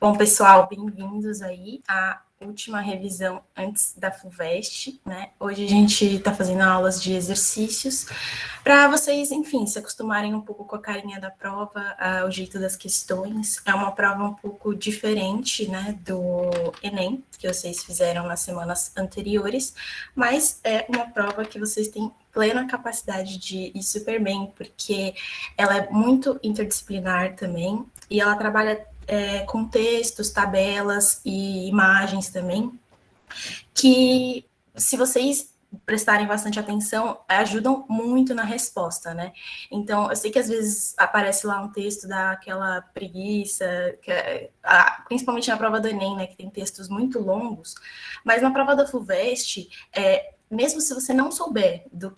Bom, pessoal, bem-vindos aí à última revisão antes da FUVEST, né? Hoje a gente está fazendo aulas de exercícios para vocês, enfim, se acostumarem um pouco com a carinha da prova, o jeito das questões. É uma prova um pouco diferente, né, do Enem, que vocês fizeram nas semanas anteriores, mas é uma prova que vocês têm plena capacidade de ir super bem, porque ela é muito interdisciplinar também, e ela trabalha com textos, tabelas e imagens também, que se vocês prestarem bastante atenção, ajudam muito na resposta, né? Então, eu sei que às vezes aparece lá um texto daquela preguiça, principalmente na prova do Enem, né, que tem textos muito longos, mas na prova da FUVEST, mesmo se você não souber do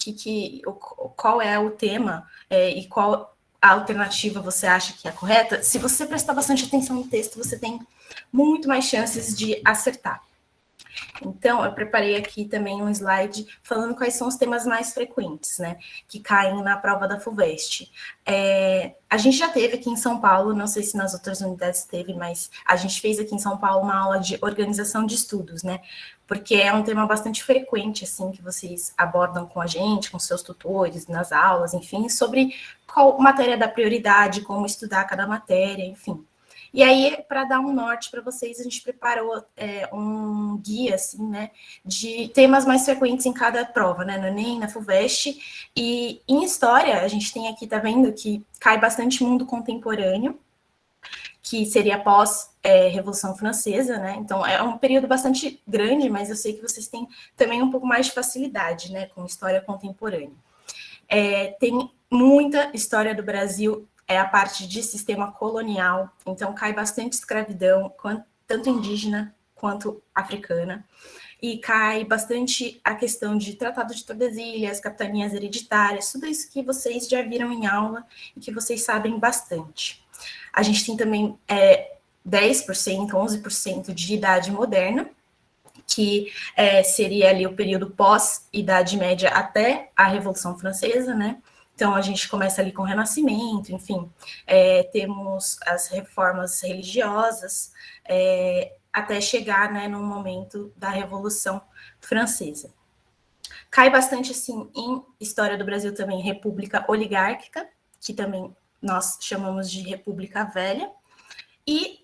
qual é o tema e qual a alternativa você acha que é correta, se você prestar bastante atenção no texto, você tem muito mais chances de acertar. Então, eu preparei aqui também um slide falando quais são os temas mais frequentes, né, que caem na prova da FUVEST. A gente já teve aqui em São Paulo, não sei se nas outras unidades teve, mas a gente fez aqui em São Paulo uma aula de organização de estudos, né, porque é um tema bastante frequente, assim, que vocês abordam com a gente, com seus tutores, nas aulas, enfim, sobre qual matéria dá prioridade, como estudar cada matéria, enfim. E aí, para dar um norte para vocês, a gente preparou um guia, assim, né, de temas mais frequentes em cada prova, né, no Enem, na FUVEST, e em História, a gente tem aqui, tá vendo, que cai bastante mundo contemporâneo, que seria pós Revolução Francesa, né, então é um período bastante grande, mas eu sei que vocês têm também um pouco mais de facilidade, né, com História contemporânea. Tem muita história do Brasil, a parte de sistema colonial, então cai bastante escravidão, tanto indígena quanto africana, e cai bastante a questão de Tratado de Tordesilhas, capitanias hereditárias, tudo isso que vocês já viram em aula e que vocês sabem bastante. A gente tem também 10%, 11% de Idade Moderna, que seria ali o período pós-Idade Média até a Revolução Francesa, né? Então, a gente começa ali com o Renascimento, enfim, temos as reformas religiosas, até chegar, né, no momento da Revolução Francesa. Cai bastante, assim, em História do Brasil também, República Oligárquica, que também nós chamamos de República Velha. E,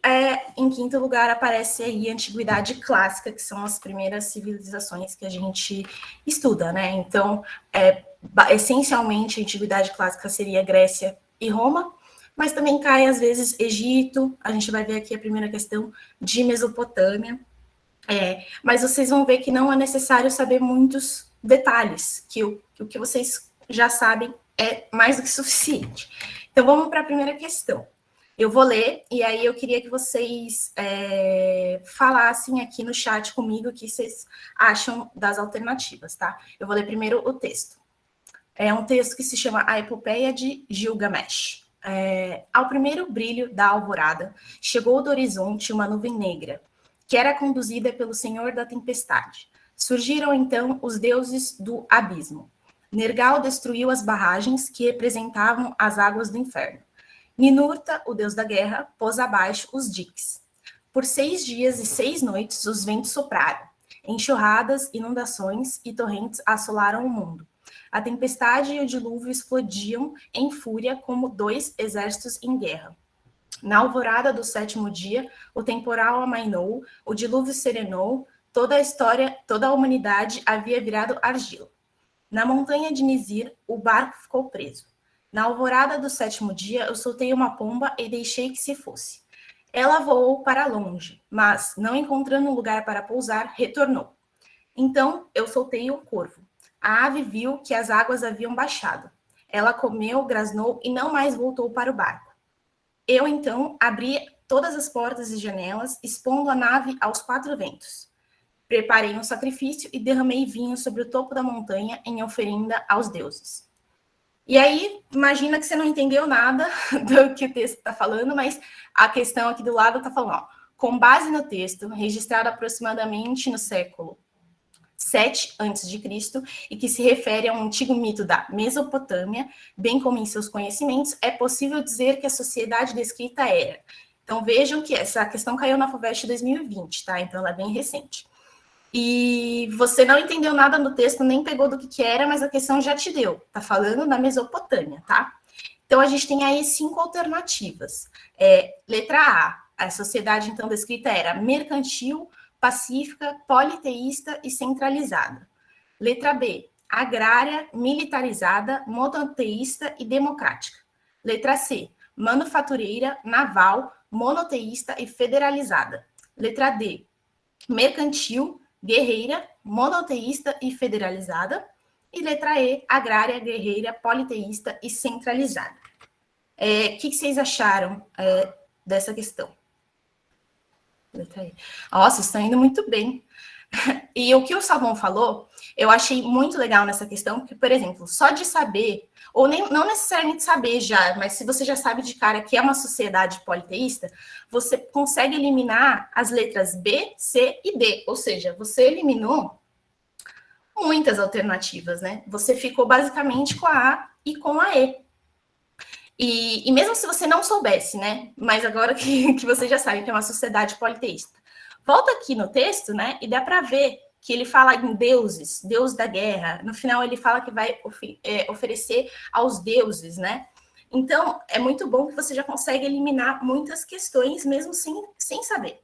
em quinto lugar, aparece aí a Antiguidade Clássica, que são as primeiras civilizações que a gente estuda, né? Então, essencialmente, a Antiguidade Clássica seria Grécia e Roma, mas também cai, às vezes, Egito, a gente vai ver aqui a primeira questão de Mesopotâmia, mas vocês vão ver que não é necessário saber muitos detalhes, que o que vocês já sabem é mais do que suficiente. Então, vamos para a primeira questão. Eu vou ler, e aí eu queria que vocês falassem aqui no chat comigo o que vocês acham das alternativas, tá? Eu vou ler primeiro o texto. É um texto que se chama A Epopeia de Gilgamesh. Ao primeiro brilho da alvorada, chegou do horizonte uma nuvem negra, que era conduzida pelo Senhor da Tempestade. Surgiram então os deuses do abismo. Nergal destruiu as barragens que representavam as águas do inferno. Ninurta, o deus da guerra, pôs abaixo os diques. Por 6 dias e 6 noites os ventos sopraram. Enxurradas, inundações e torrentes assolaram o mundo. A tempestade e o dilúvio explodiam em fúria como 2 exércitos em guerra. Na alvorada do 7º dia, o temporal amainou, o dilúvio serenou, toda a humanidade havia virado argila. Na montanha de Nizir, o barco ficou preso. Na alvorada do 7º dia, eu soltei uma pomba e deixei que se fosse. Ela voou para longe, mas, não encontrando um lugar para pousar, retornou. Então, eu soltei um corvo. A ave viu que as águas haviam baixado. Ela comeu, grasnou e não mais voltou para o barco. Eu, então, abri todas as portas e janelas, expondo a nave aos 4 ventos. Preparei um sacrifício e derramei vinho sobre o topo da montanha em oferenda aos deuses. E aí, imagina que você não entendeu nada do que o texto está falando, mas a questão aqui do lado está falando, com base no texto, registrado aproximadamente no século 7 a.C., e que se refere a um antigo mito da Mesopotâmia, bem como em seus conhecimentos, é possível dizer que a sociedade descrita era Então, vejam que essa questão caiu na FUVEST 2020, tá? Então, ela é bem recente. E você não entendeu nada no texto, nem pegou do que era, mas a questão já te deu. Tá falando da Mesopotâmia, tá? Então, a gente tem aí 5 alternativas. Letra A sociedade, então, descrita era mercantil, pacífica, politeísta e centralizada. Letra B, agrária, militarizada, monoteísta e democrática. Letra C, manufatureira, naval, monoteísta e federalizada. Letra D, mercantil, guerreira, monoteísta e federalizada. E letra E, agrária, guerreira, politeísta e centralizada. O que vocês acharam dessa questão? Letra E. Nossa, estão indo muito bem. E o que o Salvão falou, eu achei muito legal nessa questão, porque, por exemplo, só de saber, ou nem, não necessariamente saber já, mas se você já sabe de cara que é uma sociedade politeísta, você consegue eliminar as letras B, C e D, ou seja, você eliminou muitas alternativas, né? Você ficou basicamente com a A e com a E. E mesmo se você não soubesse, né? Mas agora que você já sabe que é uma sociedade politeísta, volta aqui no texto, né? E dá para ver que ele fala em deuses, deus da guerra. No final, ele fala que vai oferecer aos deuses, né? Então, é muito bom que você já consegue eliminar muitas questões, mesmo sem saber.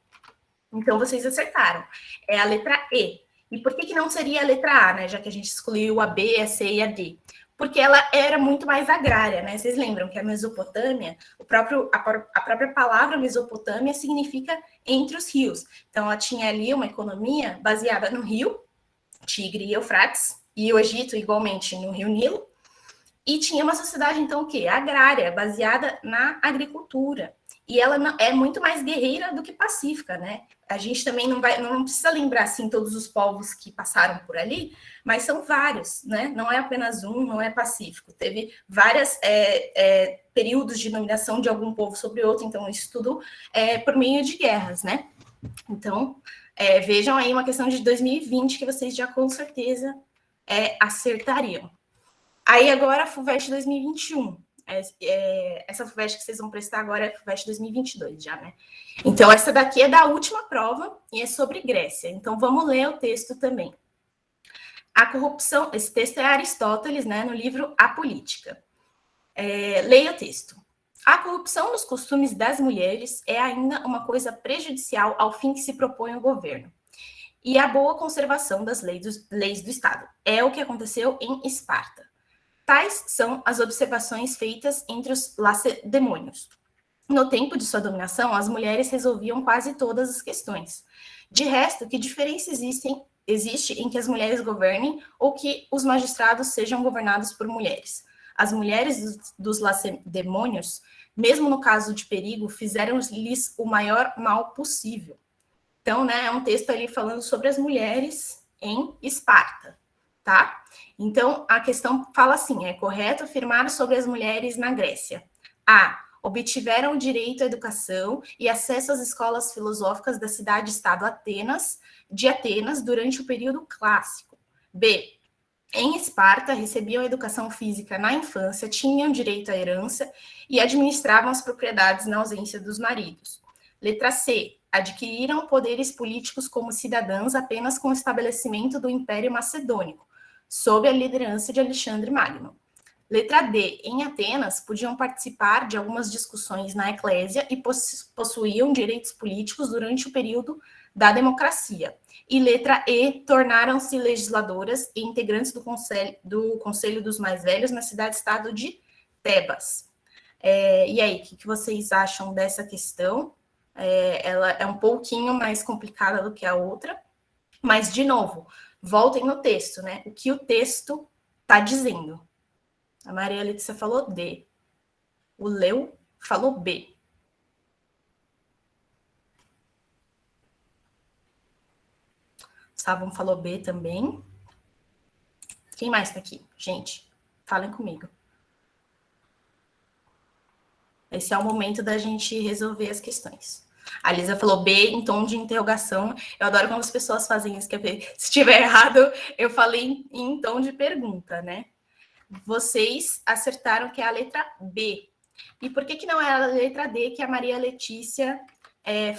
Então, vocês acertaram. É a letra E. E por que não seria a letra A, né? Já que a gente excluiu a B, a C e a D? Porque ela era muito mais agrária, né? Vocês lembram que a Mesopotâmia, a própria palavra Mesopotâmia significa entre os rios. Então, ela tinha ali uma economia baseada no rio Tigre e Eufrates, e o Egito, igualmente, no rio Nilo. E tinha uma sociedade, então, o quê? Agrária, baseada na agricultura. E ela é muito mais guerreira do que pacífica, né? A gente também não precisa lembrar, assim, todos os povos que passaram por ali, mas são vários, né? Não é apenas um, não é pacífico. Teve vários períodos de dominação de algum povo sobre outro, então isso tudo é por meio de guerras, né? Então, vejam aí uma questão de 2020 que vocês já com certeza acertariam. Aí agora a FUVEST 2021. Essa FUVEST que vocês vão prestar agora é a FUVEST 2022 já, né? Então, essa daqui é da última prova e é sobre Grécia. Então, vamos ler o texto também. A corrupção, esse texto é Aristóteles, né, no livro A Política. Leia o texto. A corrupção nos costumes das mulheres é ainda uma coisa prejudicial ao fim que se propõe o governo. E a boa conservação das leis do Estado. É o que aconteceu em Esparta. Tais são as observações feitas entre os lacedemônios. No tempo de sua dominação, as mulheres resolviam quase todas as questões. De resto, que diferença existe em que as mulheres governem ou que os magistrados sejam governados por mulheres? As mulheres dos lacedemônios, mesmo no caso de perigo, fizeram-lhes o maior mal possível. Então, né, é um texto ali falando sobre as mulheres em Esparta, tá? Então, a questão fala assim, é correto afirmar sobre as mulheres na Grécia. A. Obtiveram o direito à educação e acesso às escolas filosóficas da cidade-estado de Atenas durante o período clássico. B. Em Esparta, recebiam a educação física na infância, tinham direito à herança e administravam as propriedades na ausência dos maridos. Letra C. Adquiriram poderes políticos como cidadãs apenas com o estabelecimento do Império Macedônico, sob a liderança de Alexandre Magno. Letra D. Em Atenas, podiam participar de algumas discussões na eclésia e possuíam direitos políticos durante o período da democracia. E letra E. Tornaram-se legisladoras e integrantes do Conselho dos Mais Velhos na cidade-estado de Tebas. E aí, o que vocês acham dessa questão? Ela é um pouquinho mais complicada do que a outra, mas, de novo, voltem no texto, né? O que o texto está dizendo. A Maria Letícia falou D. O Leo falou B. Savon falou B também. Quem mais está aqui? Gente, falem comigo. Esse é o momento da gente resolver as questões. A Lisa falou B em tom de interrogação. Eu adoro quando as pessoas fazem isso. Se estiver errado, eu falei em tom de pergunta, né? Vocês acertaram que é a letra B. E por que não é a letra D que a Maria Letícia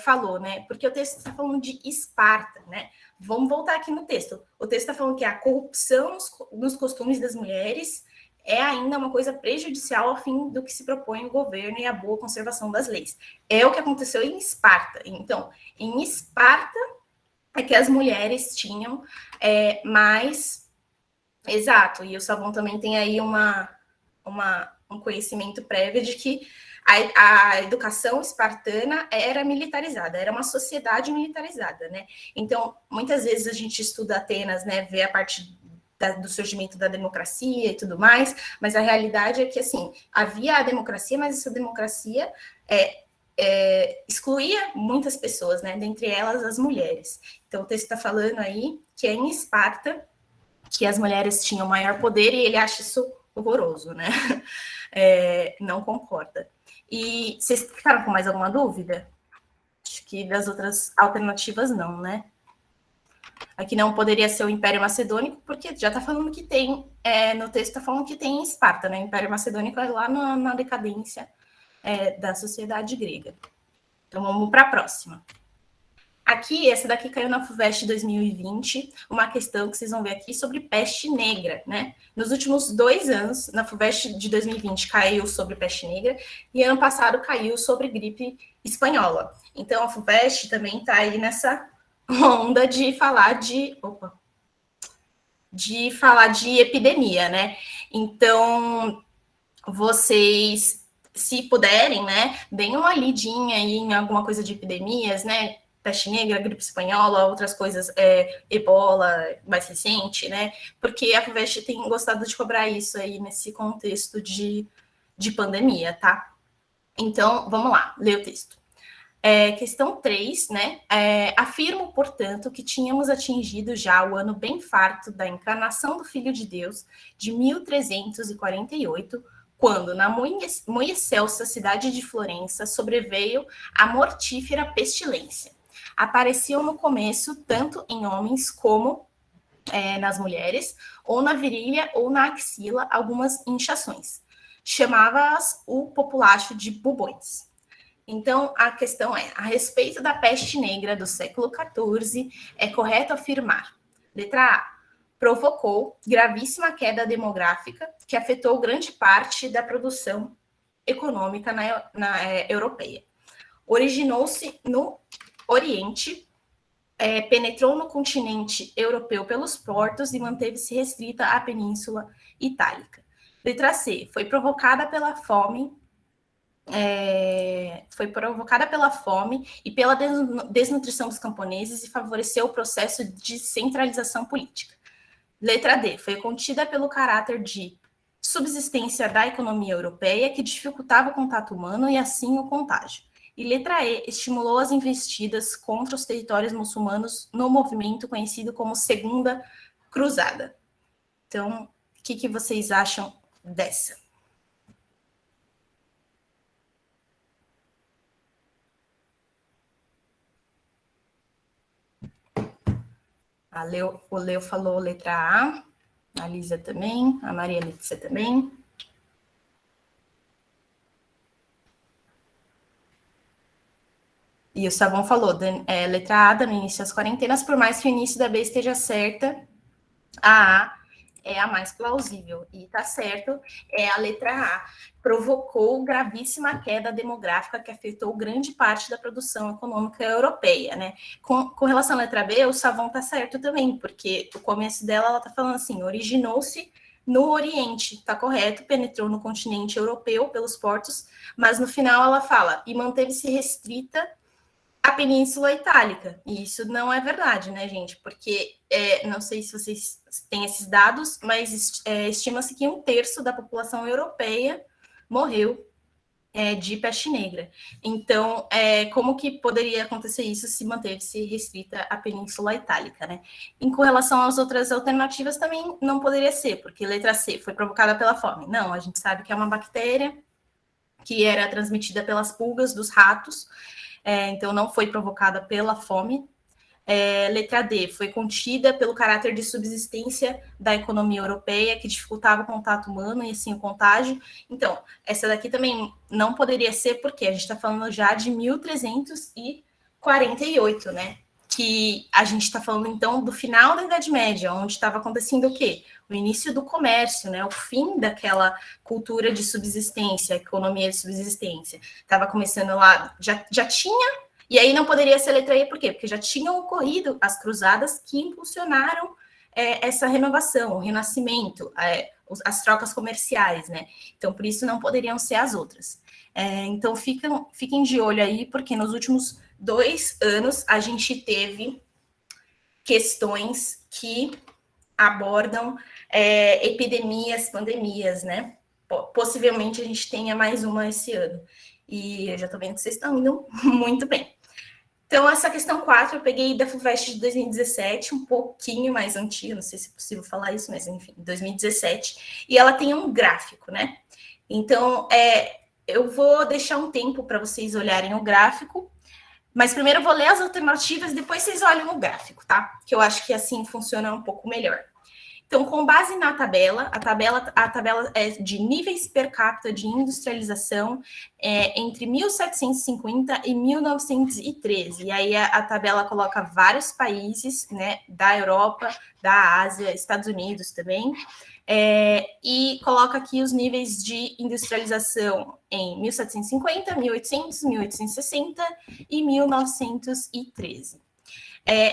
falou, né? Porque o texto está falando de Esparta, né? Vamos voltar aqui no texto. O texto está falando que a corrupção nos costumes das mulheres é ainda uma coisa prejudicial ao fim do que se propõe o governo e a boa conservação das leis. É o que aconteceu em Esparta. Então, em Esparta é que as mulheres tinham mais... Exato, e o Savon também tem aí um conhecimento prévio de que a educação espartana era militarizada, era uma sociedade militarizada, né? Então, muitas vezes a gente estuda Atenas, né, vê a parte do surgimento da democracia e tudo mais, mas a realidade é que, assim, havia a democracia, mas essa democracia excluía muitas pessoas, né, dentre elas as mulheres. Então, o texto está falando aí que é em Esparta que as mulheres tinham maior poder e ele acha isso horroroso, né? Não concorda. E vocês ficaram com mais alguma dúvida? Acho que das outras alternativas não, né? Aqui não poderia ser o Império Macedônico, porque já está falando que tem, no texto está falando que tem em Esparta, né? O Império Macedônico é lá na decadência da sociedade grega. Então vamos para a próxima. Aqui, essa daqui caiu na FUVEST 2020, uma questão que vocês vão ver aqui sobre peste negra, né? Nos últimos 2 anos, na FUVEST de 2020 caiu sobre peste negra e ano passado caiu sobre gripe espanhola. Então, a FUVEST também está aí nessa onda de falar de epidemia, né? Então, vocês, se puderem, né, deem uma lidinha aí em alguma coisa de epidemias, né? Peste negra, gripe espanhola, outras coisas, ebola, mais recente, né? Porque a FUVEST tem gostado de cobrar isso aí nesse contexto de pandemia, tá? Então, vamos lá, ler o texto. Questão 3, né? Afirmo, portanto, que tínhamos atingido já o ano bem farto da encarnação do Filho de Deus de 1348, quando, na muito excelsa cidade de Florença, sobreveio a mortífera pestilência. Apareciam no começo, tanto em homens como nas mulheres, ou na virilha ou na axila, algumas inchações. Chamava-as o populacho de bubões. Então, a questão é, a respeito da peste negra do século XIV, é correto afirmar, letra A, provocou gravíssima queda demográfica que afetou grande parte da produção econômica europeia. Originou-se no Oriente, penetrou no continente europeu pelos portos e manteve-se restrita à Península Itálica. Letra C, foi provocada pela fome e pela desnutrição dos camponeses e favoreceu o processo de centralização política. Letra D, foi contida pelo caráter de subsistência da economia europeia que dificultava o contato humano e assim o contágio. E letra E, estimulou as investidas contra os territórios muçulmanos no movimento conhecido como Segunda Cruzada. Então, o que vocês acham dessa? O Leo falou letra A, a Lisa também, a Maria Letícia também. E o Savon falou, letra A, dando início às quarentenas, por mais que o início da B esteja certa, a é a mais plausível. E tá certo, é a letra A. Provocou gravíssima queda demográfica que afetou grande parte da produção econômica europeia, né? Com relação à letra B, o Savon tá certo também, porque o começo dela, ela tá falando assim, originou-se no Oriente, tá correto, penetrou no continente europeu pelos portos, mas no final ela fala, e manteve-se restrita a Península Itálica. E isso não é verdade, né, gente? Porque, não sei se vocês têm esses dados, mas estima-se que 1/3 da população europeia morreu de peste negra. Então, como que poderia acontecer isso se manteve-se restrita à Península Itálica, né? E com relação às outras alternativas, também não poderia ser, porque letra C foi provocada pela fome. Não, a gente sabe que é uma bactéria que era transmitida pelas pulgas dos ratos, então não foi provocada pela fome. Letra D, foi contida pelo caráter de subsistência da economia europeia, que dificultava o contato humano e assim o contágio. Então, essa daqui também não poderia ser, porque a gente está falando já de 1348, né? Que a gente está falando, então, do final da Idade Média, onde estava acontecendo o quê? O início do comércio, né? O fim daquela cultura de subsistência, economia de subsistência. Estava começando lá, já tinha. E aí não poderia ser letra E, por quê? Porque já tinham ocorrido as cruzadas que impulsionaram essa renovação, o renascimento, as trocas comerciais, né? Então, por isso não poderiam ser as outras. Então, fiquem de olho aí, porque nos últimos 2 anos a gente teve questões que abordam epidemias, pandemias, né? Possivelmente a gente tenha mais uma esse ano. E eu já estou vendo que vocês estão indo muito bem. Então, essa questão 4 eu peguei da FUVEST de 2017, um pouquinho mais antiga, não sei se é possível falar isso, mas enfim, 2017, e ela tem um gráfico, né? Então, eu vou deixar um tempo para vocês olharem o gráfico, mas primeiro eu vou ler as alternativas, depois vocês olham o gráfico, tá? Que eu acho que assim funciona um pouco melhor. Então, com base na tabela, a tabela é de níveis per capita de industrialização entre 1750 e 1913. E aí a tabela coloca vários países, né, da Europa, da Ásia, Estados Unidos também, e coloca aqui os níveis de industrialização em 1750, 1800, 1860 e 1913.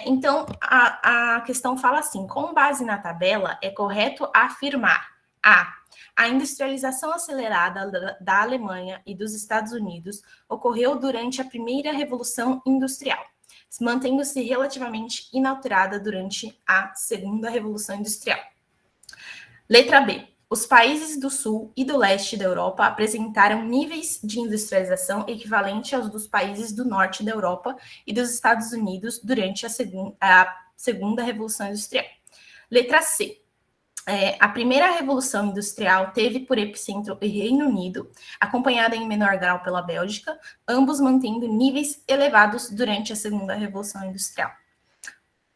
Então, a questão fala assim: com base na tabela, é correto afirmar a industrialização acelerada da Alemanha e dos Estados Unidos ocorreu durante a primeira Revolução Industrial, mantendo-se relativamente inalterada durante a Segunda Revolução Industrial. Letra B. Os países do sul e do leste da Europa apresentaram níveis de industrialização equivalentes aos dos países do norte da Europa e dos Estados Unidos durante a segunda Revolução Industrial. Letra C. A primeira Revolução Industrial teve por epicentro o Reino Unido, acompanhada em menor grau pela Bélgica, ambos mantendo níveis elevados durante a segunda Revolução Industrial.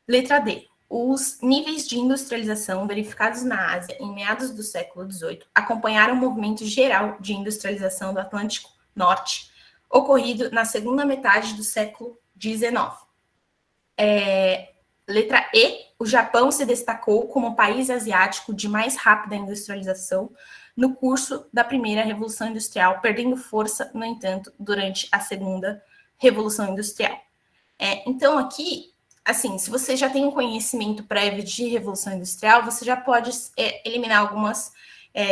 Letra D. Os níveis de industrialização verificados na Ásia em meados do século XVIII acompanharam o movimento geral de industrialização do Atlântico Norte, ocorrido na segunda metade do século XIX. Letra E. O Japão se destacou como o país asiático de mais rápida industrialização no curso da primeira Revolução Industrial, perdendo força, no entanto, durante a segunda Revolução Industrial. Então, aqui, assim, se você já tem um conhecimento prévio de Revolução Industrial, você já pode eliminar algumas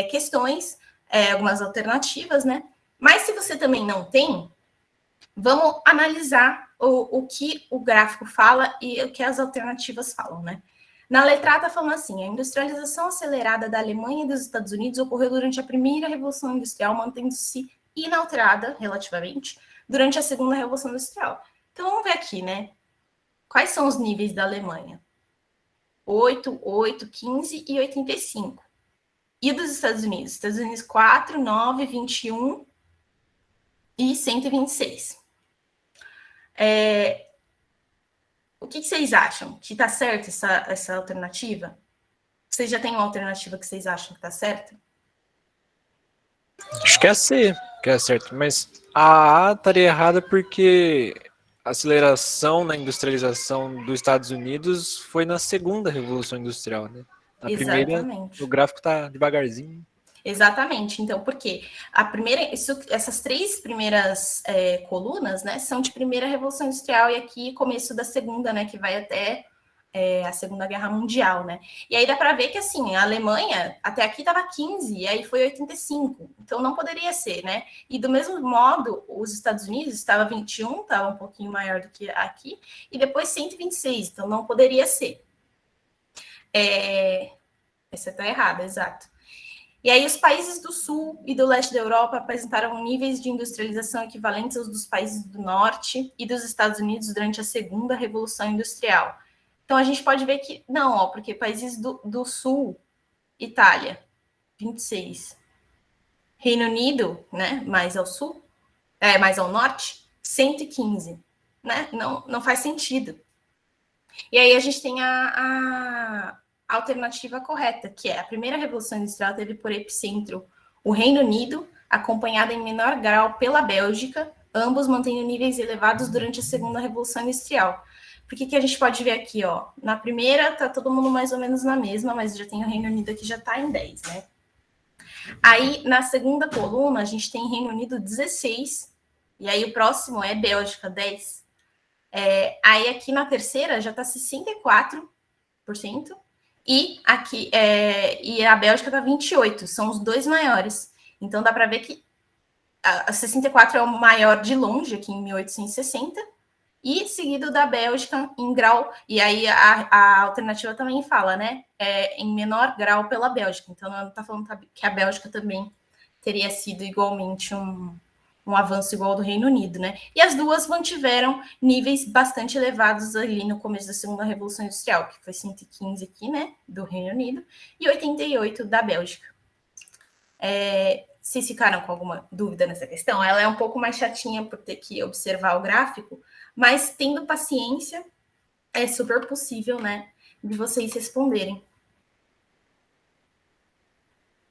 questões, algumas alternativas, né? Mas se você também não tem, vamos analisar o que o gráfico fala e o que as alternativas falam, né? Na letra A está falando assim: a industrialização acelerada da Alemanha e dos Estados Unidos ocorreu durante a primeira Revolução Industrial, mantendo-se inalterada, relativamente, durante a segunda Revolução Industrial. Então, vamos ver aqui, né? Quais são os níveis da Alemanha? 8, 8, 15 e 85. E dos Estados Unidos? Estados Unidos 4, 9, 21 e 126. O que vocês acham? Que está certa essa alternativa? Vocês já têm uma alternativa que vocês acham que está certa? Acho que é C, que é certo, mas a estaria errada porque a aceleração na industrialização dos Estados Unidos foi na segunda Revolução Industrial, né? Na primeira, o gráfico está devagarzinho. Exatamente. Então, por quê? Essas 3 primeiras colunas, né, são de primeira Revolução Industrial e aqui começo da segunda, né, que vai até a Segunda Guerra Mundial, né? E aí dá para ver que, assim, a Alemanha até aqui estava 15, e aí foi 85. Então, não poderia ser, né? E do mesmo modo, os Estados Unidos estava 21, estava um pouquinho maior do que aqui, e depois 126, então não poderia ser. Essa está errada, exato. E aí, os países do sul e do leste da Europa apresentaram níveis de industrialização equivalentes aos dos países do norte e dos Estados Unidos durante a segunda Revolução Industrial. Então, a gente pode ver que não, porque países do sul, Itália, 26. Reino Unido, né, mais ao sul, mais ao norte, 115. Né? Não faz sentido. E aí a gente tem a alternativa correta, que é a primeira Revolução Industrial teve por epicentro o Reino Unido, acompanhada em menor grau pela Bélgica, ambos mantendo níveis elevados durante a segunda Revolução Industrial. Por que a gente pode ver aqui, ó? Na primeira tá todo mundo mais ou menos na mesma, mas já tem o Reino Unido que já tá em 10, né? Aí, na segunda coluna, a gente tem Reino Unido 16, e aí o próximo é Bélgica 10. Aí aqui na terceira já tá 64%, e aqui e a Bélgica tá 28%, são os dois maiores. Então dá para ver que a 64 é o maior de longe, aqui em 1860, e seguido da Bélgica em grau, e aí a alternativa também fala, né, em menor grau pela Bélgica, então não está falando que a Bélgica também teria sido igualmente um avanço igual ao do Reino Unido, né, e as duas mantiveram níveis bastante elevados ali no começo da segunda Revolução Industrial, que foi 115 aqui, né, do Reino Unido, e 88 da Bélgica. Vocês ficaram com alguma dúvida nessa questão? Ela é um pouco mais chatinha por ter que observar o gráfico, mas tendo paciência, é super possível, né, de vocês responderem.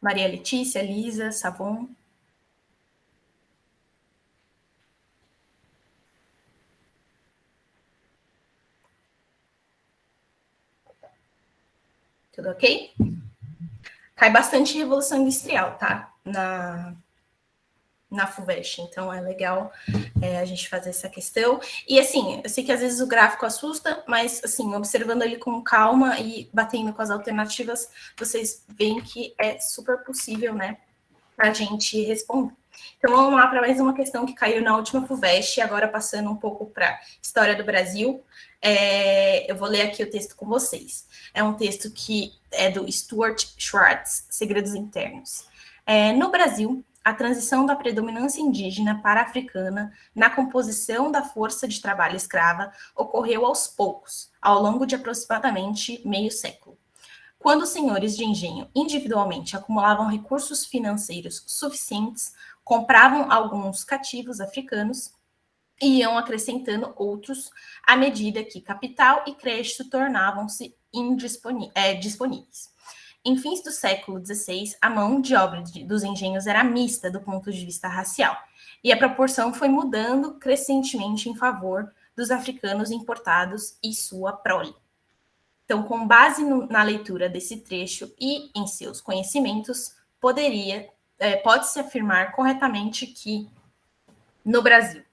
Maria Letícia, Lisa, Savon. Tudo ok? Cai bastante Revolução Industrial, tá? Na FUVEST, então é legal a gente fazer essa questão. E assim, eu sei que às vezes o gráfico assusta, mas assim, observando ele com calma e batendo com as alternativas, vocês veem que é super possível, né, a gente responder. Então vamos lá para mais uma questão que caiu na última FUVEST, agora passando um pouco para História do Brasil. Eu vou ler aqui o texto com vocês. É um texto que é do Stuart Schwartz, Segredos Internos. No Brasil, a transição da predominância indígena para a africana na composição da força de trabalho escrava ocorreu aos poucos, ao longo de aproximadamente meio século. Quando os senhores de engenho individualmente acumulavam recursos financeiros suficientes, compravam alguns cativos africanos e iam acrescentando outros à medida que capital e crédito tornavam-se disponíveis. Em fins do século XVI, a mão de obra dos engenhos era mista do ponto de vista racial, e a proporção foi mudando crescentemente em favor dos africanos importados e sua prole. Então, com base na leitura desse trecho e em seus conhecimentos, pode-se afirmar corretamente que, no Brasil,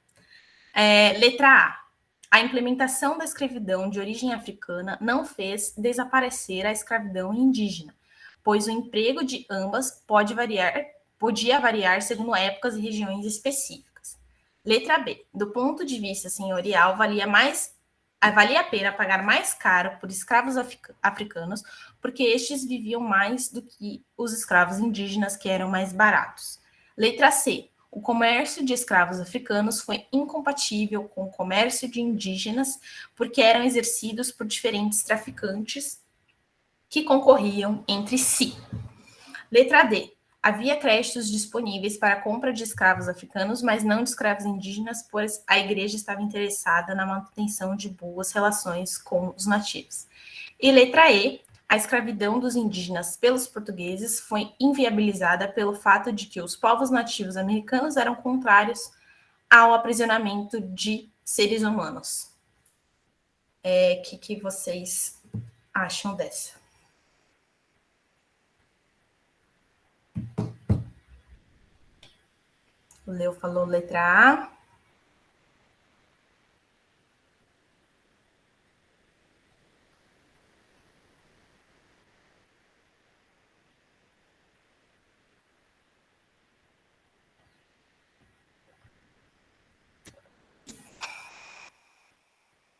letra A implementação da escravidão de origem africana não fez desaparecer a escravidão indígena, pois o emprego de ambas podia variar segundo épocas e regiões específicas. Letra B. Do ponto de vista senhorial, valia a pena pagar mais caro por escravos africanos, porque estes viviam mais do que os escravos indígenas, que eram mais baratos. Letra C. O comércio de escravos africanos foi incompatível com o comércio de indígenas, porque eram exercidos por diferentes traficantes que concorriam entre si. Letra D. Havia créditos disponíveis para a compra de escravos africanos, mas não de escravos indígenas, pois a igreja estava interessada na manutenção de boas relações com os nativos. E letra E. A escravidão dos indígenas pelos portugueses foi inviabilizada pelo fato de que os povos nativos americanos eram contrários ao aprisionamento de seres humanos. O que vocês acham dessa? O Leo falou letra A.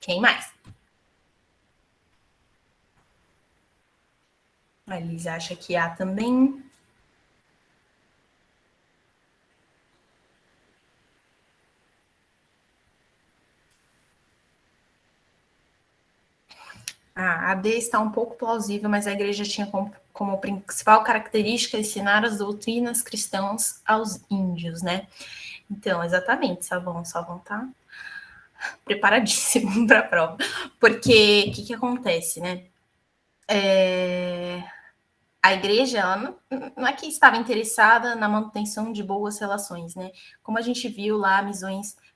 Quem mais? A Elisa acha que A também. A D está um pouco plausível, mas a igreja tinha como principal característica ensinar as doutrinas cristãs aos índios, né? Então, exatamente, Savon tá preparadíssimo para a prova. Porque o que acontece, né? A igreja ela não é que estava interessada na manutenção de boas relações, né? Como a gente viu lá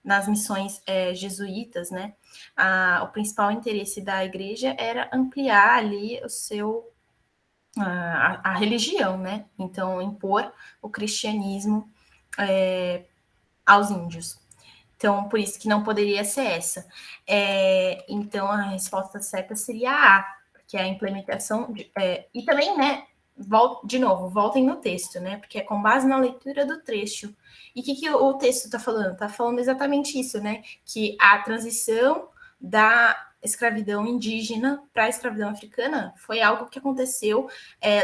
nas missões jesuítas, né? O principal interesse da igreja era ampliar ali a religião, né? Então, impor o cristianismo aos índios. Então, por isso que não poderia ser essa. Então, a resposta certa seria A, que é a implementação. E também, né, de novo, voltem no texto, né, porque é com base na leitura do trecho. E o que o texto está falando? Está falando exatamente isso, né, que a transição da escravidão indígena para a escravidão africana foi algo que aconteceu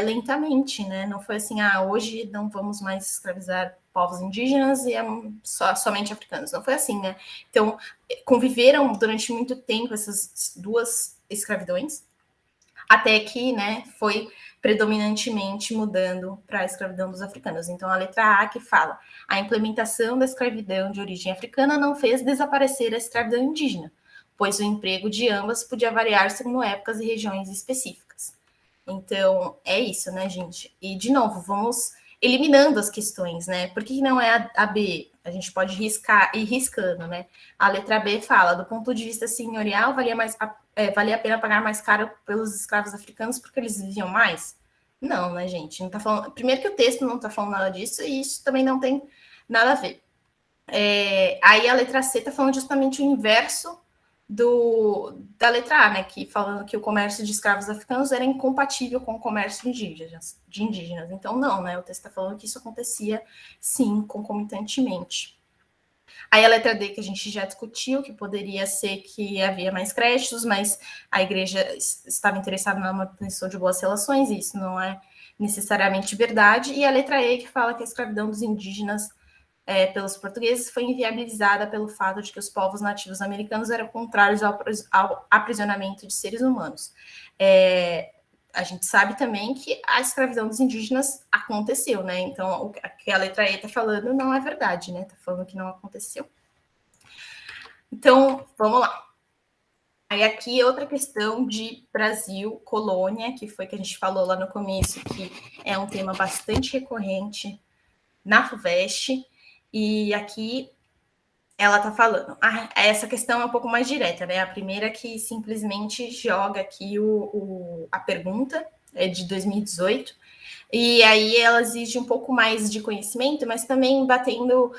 lentamente, né, não foi assim, hoje não vamos mais escravizar povos indígenas e somente africanos. Não foi assim, né? Então, conviveram durante muito tempo essas duas escravidões, até que, né, foi predominantemente mudando para a escravidão dos africanos. Então, a letra A que fala: a implementação da escravidão de origem africana não fez desaparecer a escravidão indígena, pois o emprego de ambas podia variar segundo épocas e regiões específicas. Então, é isso, né, gente? E, de novo, vamos eliminando as questões, né? Por que não é a B? A gente pode ir riscando, né? A letra B fala: do ponto de vista senhorial, valia a pena pagar mais caro pelos escravos africanos porque eles viviam mais? Não, né, gente? Não tá falando. Primeiro que o texto não tá falando nada disso, e isso também não tem nada a ver. Aí a letra C tá falando justamente o inverso da letra A, né, que falando que o comércio de escravos africanos era incompatível com o comércio de indígenas. Então, não, né, o texto está falando que isso acontecia, sim, concomitantemente. Aí a letra D, que a gente já discutiu, que poderia ser que havia mais créditos, mas a igreja estava interessada na manutenção de boas relações, e isso não é necessariamente verdade. E a letra E, que fala que a escravidão dos indígenas pelos portugueses foi inviabilizada pelo fato de que os povos nativos americanos eram contrários ao aprisionamento de seres humanos. A gente sabe também que a escravidão dos indígenas aconteceu, né? Então, o que a letra E está falando não é verdade, né? Está falando que não aconteceu. Então, vamos lá. Aí aqui outra questão de Brasil, colônia, que foi que a gente falou lá no começo, que é um tema bastante recorrente na FUVEST. E aqui ela está falando. Essa questão é um pouco mais direta, né? A primeira que simplesmente joga aqui a pergunta, é de 2018, e aí ela exige um pouco mais de conhecimento, mas também batendo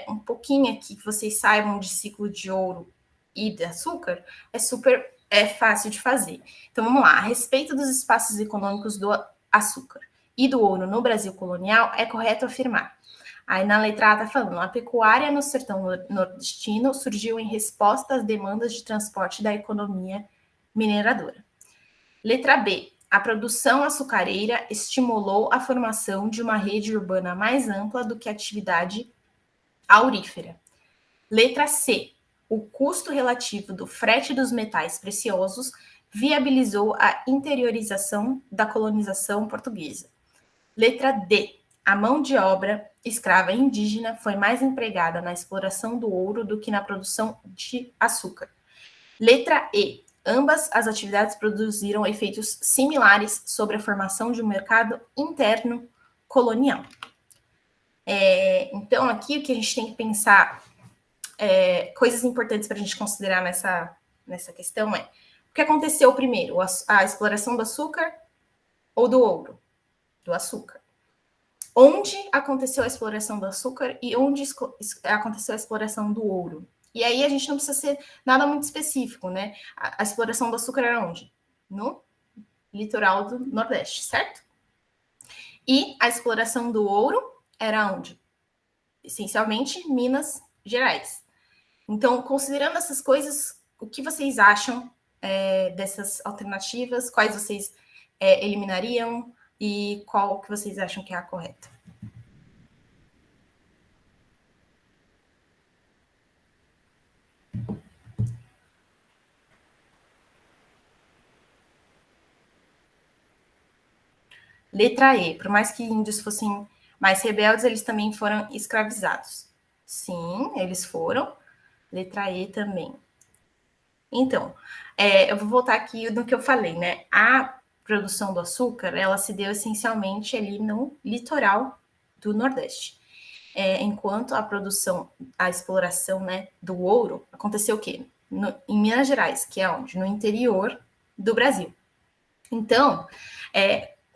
um pouquinho aqui, que vocês saibam de ciclo de ouro e de açúcar, é super fácil de fazer. Então vamos lá. A respeito dos espaços econômicos do açúcar e do ouro no Brasil colonial, é correto afirmar. Aí na letra A está falando: a pecuária no sertão nordestino surgiu em resposta às demandas de transporte da economia mineradora. Letra B: a produção açucareira estimulou a formação de uma rede urbana mais ampla do que a atividade aurífera. Letra C: o custo relativo do frete dos metais preciosos viabilizou a interiorização da colonização portuguesa. Letra D: a mão de obra escrava indígena foi mais empregada na exploração do ouro do que na produção de açúcar. Letra E: ambas as atividades produziram efeitos similares sobre a formação de um mercado interno colonial. Então, aqui o que a gente tem que pensar, coisas importantes para a gente considerar nessa questão é: o que aconteceu primeiro, a exploração do açúcar ou do ouro? Do açúcar. Onde aconteceu a exploração do açúcar e onde aconteceu a exploração do ouro? E aí a gente não precisa ser nada muito específico, né? A exploração do açúcar era onde? No litoral do Nordeste, certo? E a exploração do ouro era onde? Essencialmente, Minas Gerais. Então, considerando essas coisas, o que vocês acham dessas alternativas? Quais vocês eliminariam? E qual que vocês acham que é a correta? Letra E: por mais que índios fossem mais rebeldes, eles também foram escravizados. Sim, eles foram. Letra E também. Então, eu vou voltar aqui no que eu falei, né? A produção do açúcar, ela se deu essencialmente ali no litoral do Nordeste. Enquanto a produção, a exploração, né, do ouro, aconteceu o quê? Em Minas Gerais, que é onde? No interior do Brasil. Então,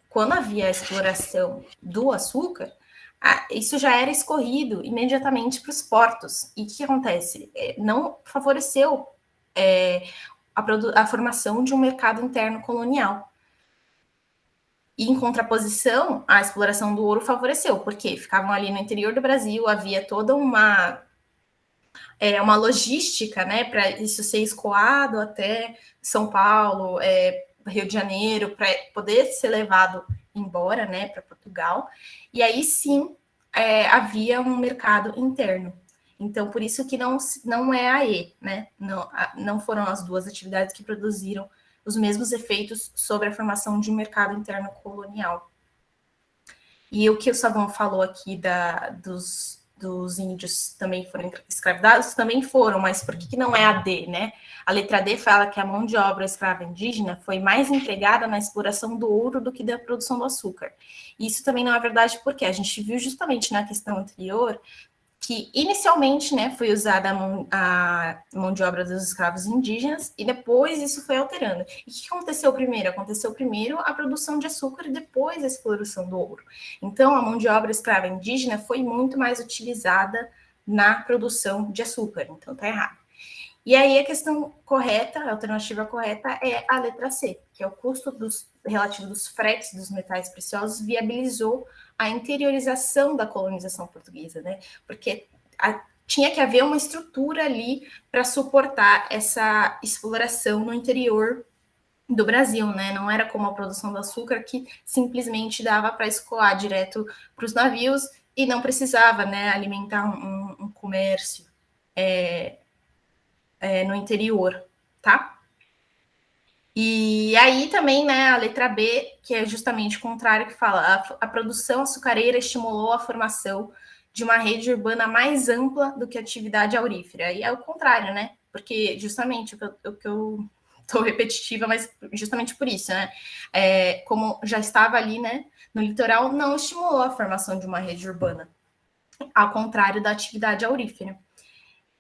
quando havia a exploração do açúcar, isso já era escorrido imediatamente para os portos. E o que acontece? Não favoreceu a formação de um mercado interno colonial. E, em contraposição, a exploração do ouro favoreceu, porque ficavam ali no interior do Brasil, havia toda uma logística, né, para isso ser escoado até São Paulo, Rio de Janeiro, para poder ser levado embora, né, para Portugal. E aí sim havia um mercado interno. Então, por isso que não é a E, né? Não foram as duas atividades que produziram os mesmos efeitos sobre a formação de um mercado interno colonial. E o que o Savon falou aqui dos índios também foram escravizados, também foram, mas por que não é a D, né? A letra D fala que a mão de obra escrava indígena foi mais empregada na exploração do ouro do que da produção do açúcar. E isso também não é verdade, porque a gente viu justamente na questão anterior que inicialmente, né, foi usada a mão de obra dos escravos indígenas e depois isso foi alterando. E o que aconteceu primeiro? Aconteceu primeiro a produção de açúcar e depois a exploração do ouro. Então, a mão de obra escrava indígena foi muito mais utilizada na produção de açúcar. Então, tá errado. E aí, a questão correta, a alternativa correta é a letra C, que é o custo relativo dos fretes dos metais preciosos viabilizou a interiorização da colonização portuguesa, né? Porque tinha que haver uma estrutura ali para suportar essa exploração no interior do Brasil, né? Não era como a produção do açúcar que simplesmente dava para escoar direto para os navios e não precisava, né, alimentar um comércio no interior, tá? E aí também, né, a letra B, que é justamente o contrário, que fala a produção açucareira estimulou a formação de uma rede urbana mais ampla do que a atividade aurífera. E é o contrário, né? Porque justamente o que eu estou repetitiva, mas justamente por isso, né? Como já estava ali, né, no litoral, não estimulou a formação de uma rede urbana, ao contrário da atividade aurífera.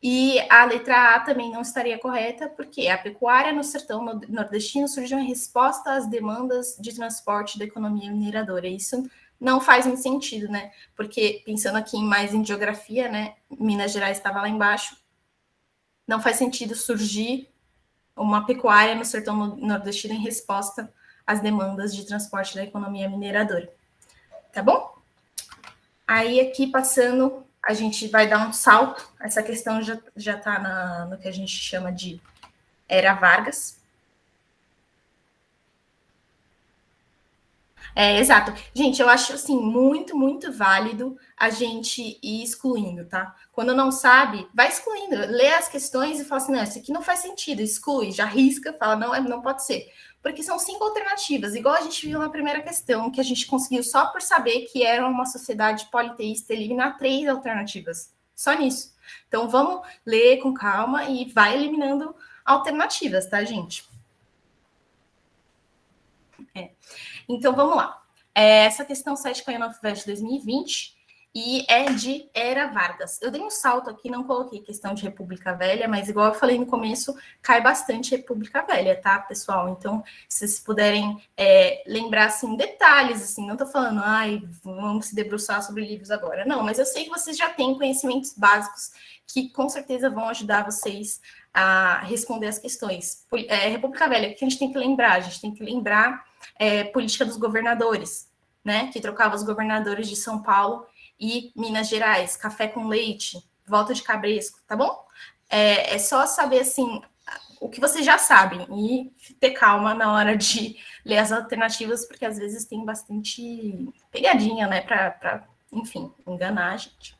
E a letra A também não estaria correta, porque a pecuária no sertão nordestino surgiu em resposta às demandas de transporte da economia mineradora. Isso não faz muito sentido, né? Porque, pensando aqui mais em geografia, né? Minas Gerais estava lá embaixo. Não faz sentido surgir uma pecuária no sertão nordestino em resposta às demandas de transporte da economia mineradora. Tá bom? Aí, aqui, passando, a gente vai dar um salto. Essa questão já está no que a gente chama de Era Vargas. Exato. Gente, eu acho, assim, muito, muito válido a gente ir excluindo, tá? Quando não sabe, vai excluindo. Lê as questões e fala assim, não, isso aqui não faz sentido. Exclui, já risca, fala, não pode ser. Porque são 5 alternativas, igual a gente viu na primeira questão, que a gente conseguiu só por saber que era uma sociedade politeísta eliminar 3 alternativas. Só nisso. Então, vamos ler com calma e vai eliminando alternativas, tá, gente? Então, vamos lá. Essa questão 7 caiu na FUVEST 2020 e é de Era Vargas. Eu dei um salto aqui, não coloquei questão de República Velha, mas igual eu falei no começo, cai bastante República Velha, tá, pessoal? Então, se vocês puderem lembrar, assim, detalhes, assim, não tô falando, vamos se debruçar sobre livros agora. Não, mas eu sei que vocês já têm conhecimentos básicos que com certeza vão ajudar vocês a responder as questões. República Velha, o que a gente tem que lembrar? A gente tem que lembrar política dos governadores, né? Que trocava os governadores de São Paulo e Minas Gerais, café com leite, volta de Cabresco, tá bom? É só saber, assim, o que vocês já sabem e ter calma na hora de ler as alternativas, porque às vezes tem bastante pegadinha, né? Para, enfim, enganar a gente.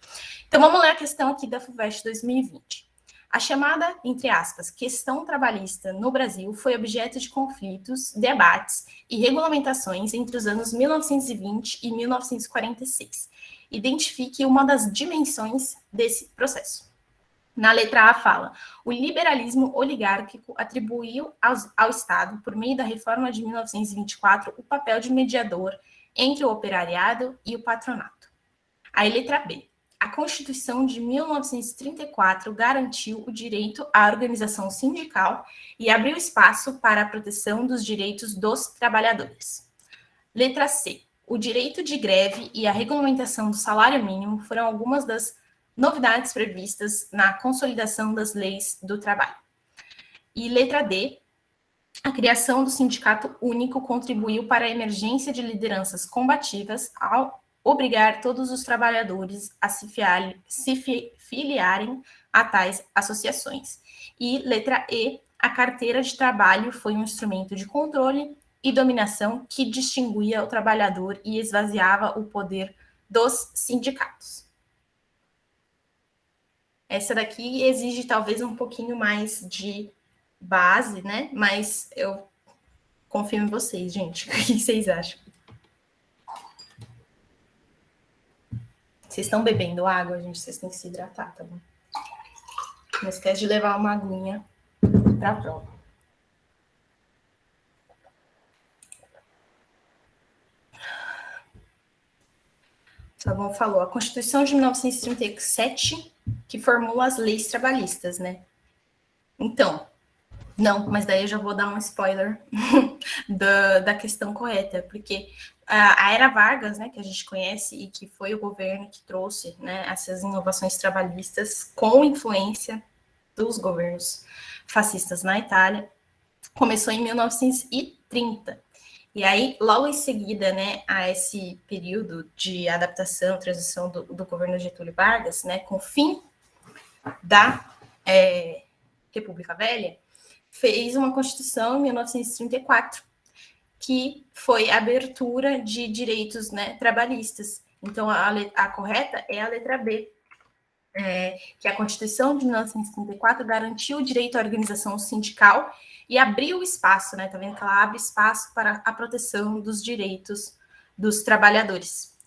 Então, vamos ler a questão aqui da FUVEST 2020. A chamada, entre aspas, questão trabalhista no Brasil foi objeto de conflitos, debates e regulamentações entre os anos 1920 e 1946. Identifique uma das dimensões desse processo. Na letra A fala: o liberalismo oligárquico atribuiu ao Estado, por meio da reforma de 1924, o papel de mediador entre o operariado e o patronato. Aí, letra B. A Constituição de 1934 garantiu o direito à organização sindical e abriu espaço para a proteção dos direitos dos trabalhadores. Letra C. O direito de greve e a regulamentação do salário mínimo foram algumas das novidades previstas na consolidação das leis do trabalho. E letra D. A criação do Sindicato Único contribuiu para a emergência de lideranças combativas ao obrigar todos os trabalhadores a se filiarem a tais associações. E letra E. A carteira de trabalho foi um instrumento de controle e dominação que distinguia o trabalhador e esvaziava o poder dos sindicatos. Essa daqui exige talvez um pouquinho mais de base, né? Mas eu confio em vocês, gente. O que vocês acham? Vocês estão bebendo água, gente? Vocês têm que se hidratar, tá bom? Não esquece de levar uma aguinha para a prova. Savon falou, a Constituição de 1937 que formula as leis trabalhistas, né? Então, não, mas daí eu já vou dar um spoiler da questão correta, porque a Era Vargas, né, que a gente conhece e que foi o governo que trouxe, né, essas inovações trabalhistas com influência dos governos fascistas na Itália, começou em 1930. E aí, logo em seguida, né, a esse período de adaptação, transição do governo Getúlio Vargas, né, com o fim da República Velha, fez uma Constituição em 1934, que foi a abertura de direitos, né, trabalhistas. Então, a correta é a letra B, que a Constituição de 1934 garantiu o direito à organização sindical e abriu espaço, né? Tá vendo que ela abre espaço para a proteção dos direitos dos trabalhadores.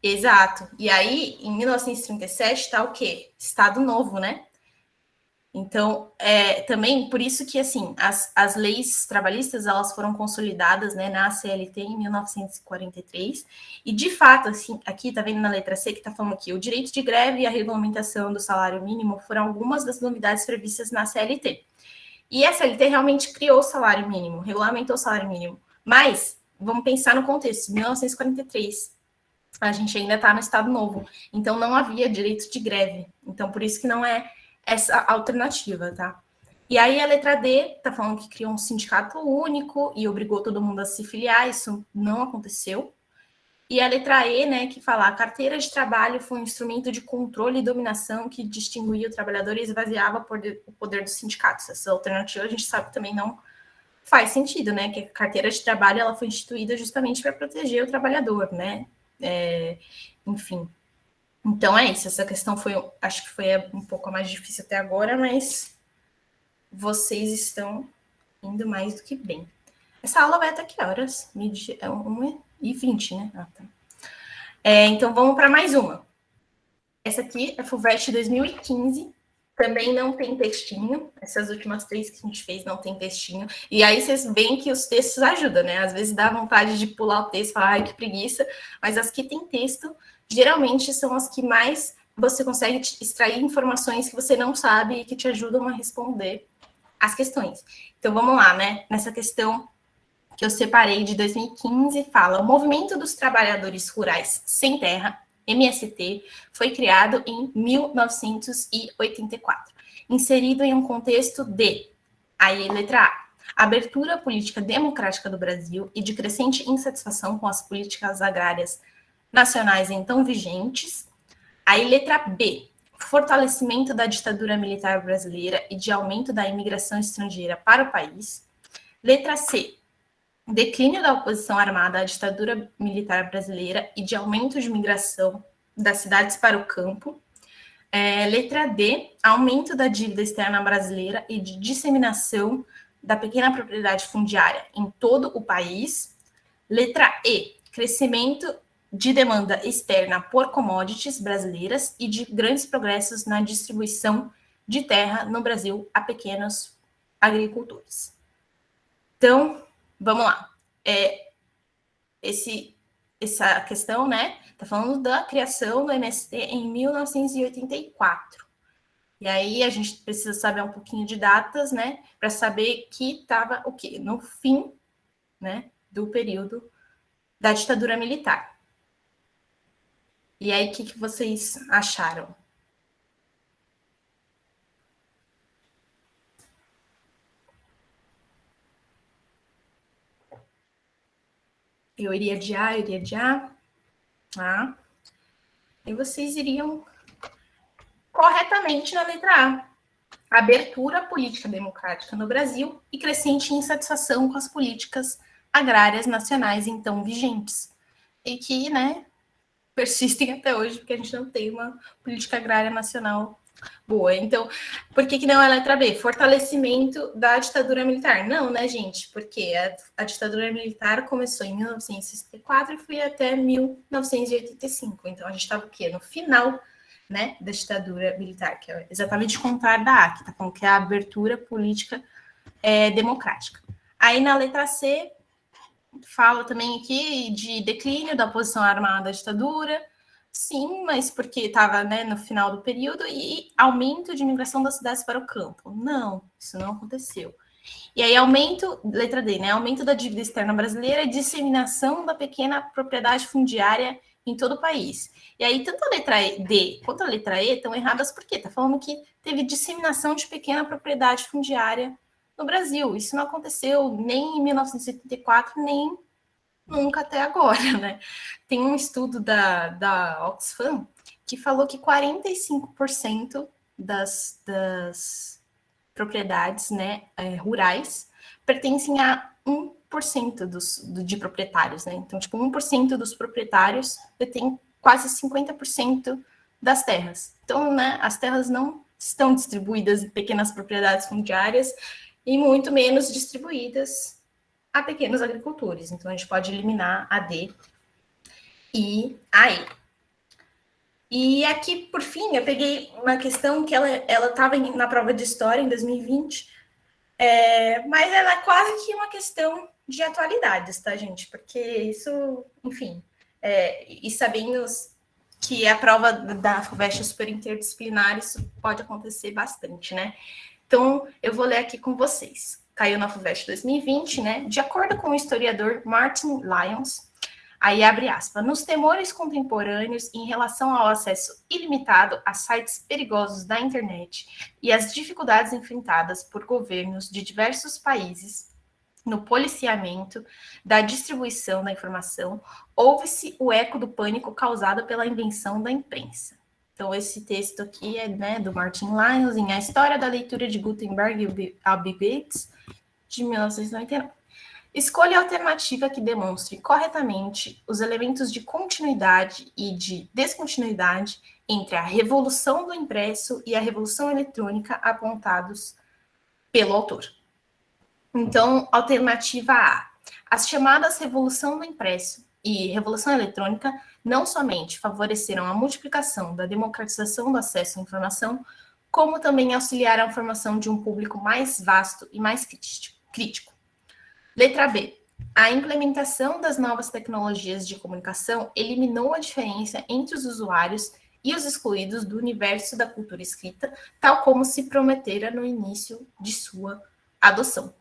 Exato. E aí, em 1937, tá o quê? Estado Novo, né? Então, também por isso que, assim, as leis trabalhistas, elas foram consolidadas, né, na CLT em 1943, e de fato, assim, aqui tá vendo na letra C que tá falando aqui, o direito de greve e a regulamentação do salário mínimo foram algumas das novidades previstas na CLT. E a CLT realmente criou o salário mínimo, regulamentou o salário mínimo, mas vamos pensar no contexto, 1943, a gente ainda tá no Estado Novo, então não havia direito de greve, então por isso que não é essa alternativa, tá? E aí a letra D tá falando que criou um sindicato único e obrigou todo mundo a se filiar, isso não aconteceu. E a letra E, né, que fala, a carteira de trabalho foi um instrumento de controle e dominação que distinguia o trabalhador e esvaziava o poder dos sindicatos. Essa alternativa a gente sabe que também não faz sentido, né, que a carteira de trabalho ela foi instituída justamente para proteger o trabalhador, né? Enfim. Então é isso, essa questão acho que foi um pouco mais difícil até agora, mas vocês estão indo mais do que bem. Essa aula vai até que horas? 1h20, né? Ah, tá. Então vamos para mais uma. Essa aqui é FUVEST 2015, também não tem textinho, essas últimas 3 que a gente fez não tem textinho, e aí vocês veem que os textos ajudam, né? Às vezes dá vontade de pular o texto e falar, ai, que preguiça, mas as que tem texto geralmente são as que mais você consegue extrair informações que você não sabe e que te ajudam a responder as questões. Então, vamos lá, né? Nessa questão que eu separei de 2015, fala: o Movimento dos Trabalhadores Rurais Sem Terra, MST, foi criado em 1984, inserido em um contexto de, aí, letra A, abertura política democrática do Brasil e de crescente insatisfação com as políticas agrárias nacionais então vigentes. Aí, letra B, fortalecimento da ditadura militar brasileira e de aumento da imigração estrangeira para o país. Letra C, declínio da oposição armada à ditadura militar brasileira e de aumento de migração das cidades para o campo. Letra D, aumento da dívida externa brasileira e de disseminação da pequena propriedade fundiária em todo o país. Letra E, crescimento de demanda externa por commodities brasileiras e de grandes progressos na distribuição de terra no Brasil a pequenos agricultores. Então, vamos lá. Essa questão, né, está falando da criação do MST em 1984. E aí a gente precisa saber um pouquinho de datas, né, para saber que estava o quê? No fim, né, do período da ditadura militar. E aí, o que vocês acharam? Eu iria adiar. Tá? E vocês iriam corretamente na letra A. Abertura política democrática no Brasil e crescente insatisfação com as políticas agrárias nacionais então vigentes. E que, né, persistem até hoje, porque a gente não tem uma política agrária nacional boa. Então, por que não é a letra B? Fortalecimento da ditadura militar. Não, né, gente? Porque a ditadura militar começou em 1964 e foi até 1985. Então, a gente estava o quê? No final, né, da ditadura militar, que é exatamente o contrário da A, que está falando que é a abertura política democrática. Aí, na letra C, fala também aqui de declínio da oposição armada à ditadura. Sim, mas porque estava, né, no final do período, e aumento de migração das cidades para o campo. Não, isso não aconteceu. E aí, aumento, letra D, né? Aumento da dívida externa brasileira e disseminação da pequena propriedade fundiária em todo o país. E aí, tanto a letra D quanto a letra E estão erradas porque está falando que teve disseminação de pequena propriedade fundiária no Brasil. Isso não aconteceu nem em 1974, nem nunca até agora, né? Tem um estudo da Oxfam que falou que 45% das propriedades, né, rurais pertencem a 1% de proprietários, né? Então, tipo, 1% dos proprietários detêm quase 50% das terras. Então, né, as terras não estão distribuídas em pequenas propriedades fundiárias e muito menos distribuídas a pequenos agricultores. Então, a gente pode eliminar a D e a E. E aqui, por fim, eu peguei uma questão que ela estava na prova de história em 2020, mas ela é quase que uma questão de atualidades, tá, gente? Porque isso, enfim, e sabendo que a prova da FUVEST é super interdisciplinar, isso pode acontecer bastante, né? Então, eu vou ler aqui com vocês. Caiu na FUVEST 2020, né? De acordo com o historiador Martin Lyons, aí abre aspas, nos temores contemporâneos em relação ao acesso ilimitado a sites perigosos da internet e as dificuldades enfrentadas por governos de diversos países no policiamento da distribuição da informação, houve-se o eco do pânico causado pela invenção da imprensa. Então, esse texto aqui é, né, do Martin Lyons, em A História da Leitura de Gutenberg e Bill Gates, de 1999. Escolha a alternativa que demonstre corretamente os elementos de continuidade e de descontinuidade entre a revolução do impresso e a revolução eletrônica apontados pelo autor. Então, alternativa A. As chamadas revolução do impresso e revolução eletrônica não somente favoreceram a multiplicação da democratização do acesso à informação, como também auxiliaram a formação de um público mais vasto e mais crítico. Letra B. A implementação das novas tecnologias de comunicação eliminou a diferença entre os usuários e os excluídos do universo da cultura escrita, tal como se prometera no início de sua adoção.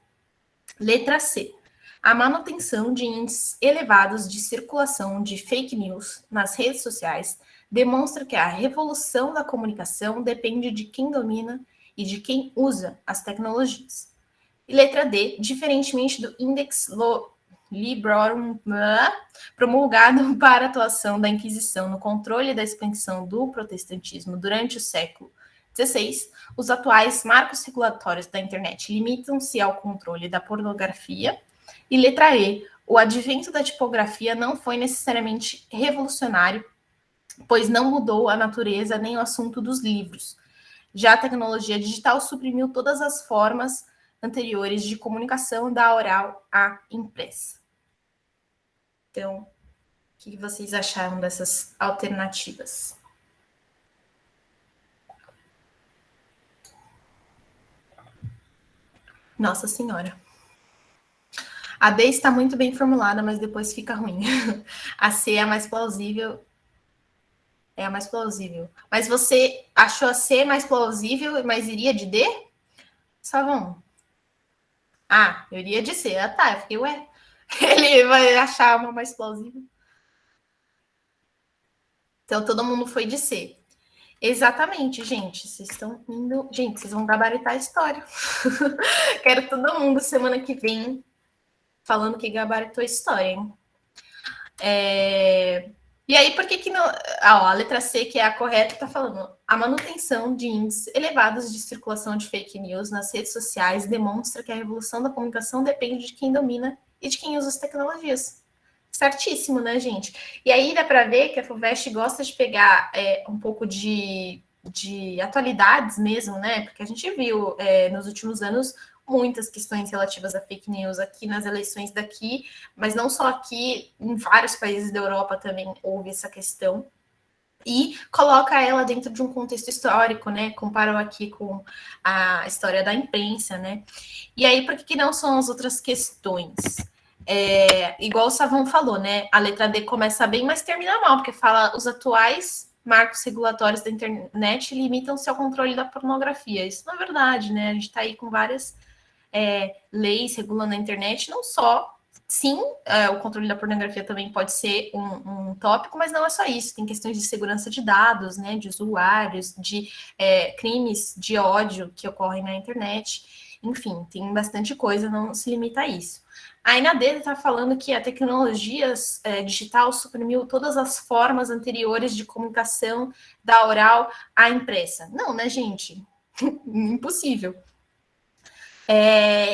Letra C. A manutenção de índices elevados de circulação de fake news nas redes sociais demonstra que a revolução da comunicação depende de quem domina e de quem usa as tecnologias. E letra D, diferentemente do Index Librorum promulgado para a atuação da Inquisição no controle da expansão do protestantismo durante o século XVI, os atuais marcos regulatórios da internet limitam-se ao controle da pornografia. E letra E, o advento da tipografia não foi necessariamente revolucionário, pois não mudou a natureza nem o assunto dos livros. Já a tecnologia digital suprimiu todas as formas anteriores de comunicação da oral à impressa. Então, que vocês acharam dessas alternativas? Nossa Senhora. A D está muito bem formulada, mas depois fica ruim. A C é a mais plausível. É a mais plausível. Mas você achou a C mais plausível, mas iria de D? Savon. Ah, eu iria de C. Ah, tá. Eu fiquei, ué. Ele vai achar uma mais plausível. Então, todo mundo foi de C. Exatamente, gente. Vocês estão indo. Gente, vocês vão gabaritar a história. Quero todo mundo semana que vem falando que gabaritou a história, hein? E aí, por que que não... a letra C, que é a correta, está falando a manutenção de índices elevados de circulação de fake news nas redes sociais demonstra que a revolução da comunicação depende de quem domina e de quem usa as tecnologias. Certíssimo, né, gente? E aí dá para ver que a FUVEST gosta de pegar um pouco de atualidades mesmo, né? Porque a gente viu nos últimos anos muitas questões relativas a fake news aqui nas eleições daqui, mas não só aqui, em vários países da Europa também houve essa questão. E coloca ela dentro de um contexto histórico, né? Comparou aqui com a história da imprensa, né? E aí, por que não são as outras questões? Igual o Savon falou, né? A letra D começa bem, mas termina mal, porque fala os atuais marcos regulatórios da internet limitam-se ao controle da pornografia. Isso não é verdade, né? A gente está aí com várias leis regulando a internet, não só. Sim, o controle da pornografia também pode ser um tópico, mas não é só isso. Tem questões de segurança de dados, né, de usuários, de crimes de ódio que ocorrem na internet. Enfim, tem bastante coisa, não se limita a isso. A Inadê está falando que a tecnologia digital suprimiu todas as formas anteriores de comunicação da oral à impressa. Não, né, gente? Impossível.